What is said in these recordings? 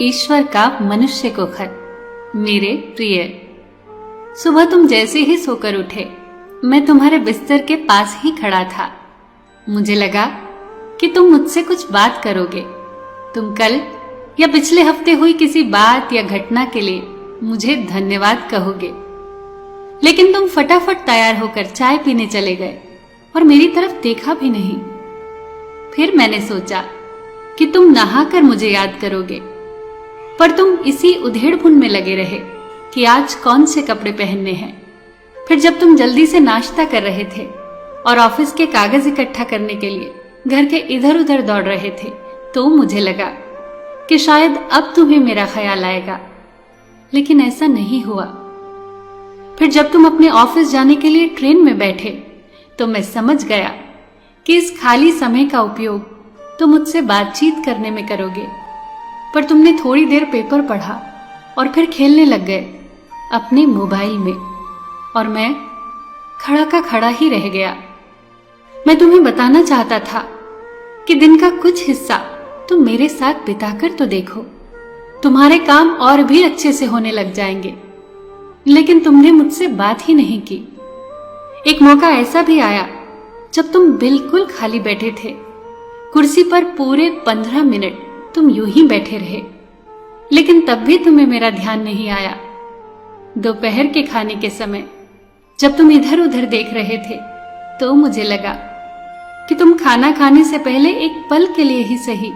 ईश्वर का मनुष्य को खत। मेरे प्रिय, सुबह तुम जैसे ही सोकर उठे, मैं तुम्हारे बिस्तर के पास ही खड़ा था। मुझे लगा कि तुम मुझसे कुछ बात करोगे। तुम कल या पिछले हफ्ते हुई किसी बात या घटना के लिए मुझे धन्यवाद कहोगे, लेकिन तुम फटाफट तैयार होकर चाय पीने चले गए और मेरी तरफ देखा भी नहीं। फिर मैंने सोचा कि तुम नहाकर मुझे याद करोगे, पर तुम इसी उधेड़-बुन में लगे रहे कि आज कौन से कपड़े पहनने हैं। फिर जब तुम जल्दी से नाश्ता कर रहे थे और ऑफिस के कागज इकट्ठा करने के लिए घर के इधर उधर दौड़ रहे थे, तो मुझे लगा कि शायद अब तुम्हें मेरा ख्याल आएगा, लेकिन ऐसा नहीं हुआ। फिर जब तुम अपने ऑफिस जाने के लिए ट्रेन में बैठे, तो मैं समझ गया कि इस खाली समय का उपयोग तुम मुझसे बातचीत करने में करोगे। पर तुमने थोड़ी देर पेपर पढ़ा और फिर खेलने लग गए अपने मोबाइल में, और मैं खड़ा का खड़ा ही रह गया। मैं तुम्हें बताना चाहता था कि दिन का कुछ हिस्सा तुम मेरे साथ बिताकर तो देखो, तुम्हारे काम और भी अच्छे से होने लग जाएंगे। लेकिन तुमने मुझसे बात ही नहीं की। एक मौका ऐसा भी आया जब तुम बिल्कुल खाली बैठे थे, कुर्सी पर पूरे 15 मिनट तुम यूं ही बैठे रहे, लेकिन तब भी तुम्हें मेरा ध्यान नहीं आया। दोपहर के खाने के समय जब तुम इधर उधर देख रहे थे, तो मुझे लगा कि तुम खाना खाने से पहले एक पल के लिए ही सही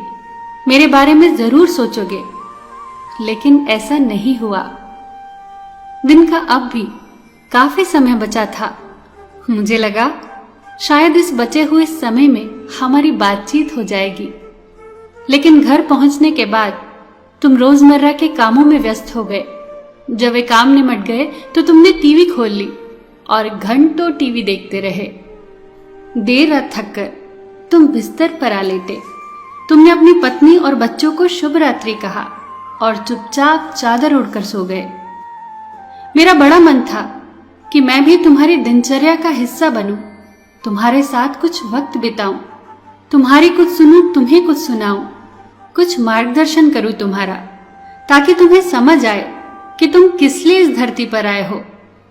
मेरे बारे में जरूर सोचोगे, लेकिन ऐसा नहीं हुआ। दिन का अब भी काफी समय बचा था। मुझे लगा शायद इस बचे हुए समय में हमारी बातचीत हो जाएगी, लेकिन घर पहुंचने के बाद तुम रोजमर्रा के कामों में व्यस्त हो गए। जब वे काम निमट गए तो तुमने टीवी खोल ली और घंटों टीवी देखते रहे। देर रात थक कर तुम बिस्तर पर आ लेटे। तुमने अपनी पत्नी और बच्चों को शुभ रात्रि कहा और चुपचाप चादर ओढ़कर सो गए। मेरा बड़ा मन था कि मैं भी तुम्हारी दिनचर्या का हिस्सा बनूं, तुम्हारे साथ कुछ वक्त बिताऊं, तुम्हारी कुछ सुनूं, तुम्हें कुछ सुनाऊं, कुछ मार्गदर्शन करूं तुम्हारा, ताकि तुम्हें समझ आए कि तुम किस लिए इस धरती पर आए हो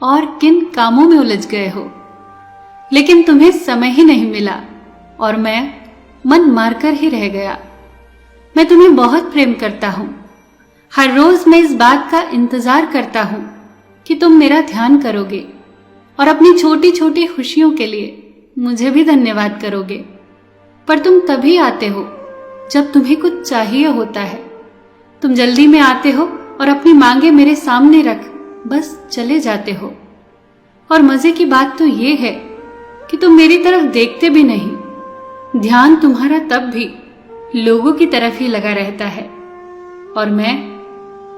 और किन कामों में उलझ गए हो। लेकिन तुम्हें समय ही नहीं मिला और मैं मन मारकर ही रह गया। मैं तुम्हें बहुत प्रेम करता हूं। हर रोज मैं इस बात का इंतजार करता हूं कि तुम मेरा ध्यान करोगे और अपनी छोटी छोटी खुशियों के लिए मुझे भी धन्यवाद करोगे। पर तुम तभी आते हो जब तुम्हें कुछ चाहिए होता है। तुम जल्दी में आते हो और अपनी मांगे मेरे सामने रख बस चले जाते हो। और मजे की बात तो ये है कि तुम मेरी तरफ देखते भी नहीं। ध्यान तुम्हारा तब भी लोगों की तरफ ही लगा रहता है और मैं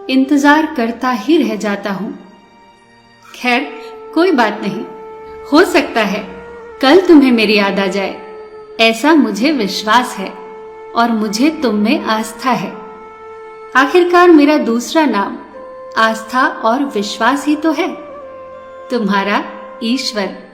इंतजार करता ही रह जाता हूं। खैर, कोई बात नहीं, हो सकता है कल तुम्हें मेरी याद आ जाए, ऐसा मुझे विश्वास है और मुझे तुम में आस्था है। आखिरकार मेरा दूसरा नाम आस्था और विश्वास ही तो है। तुम्हारा ईश्वर।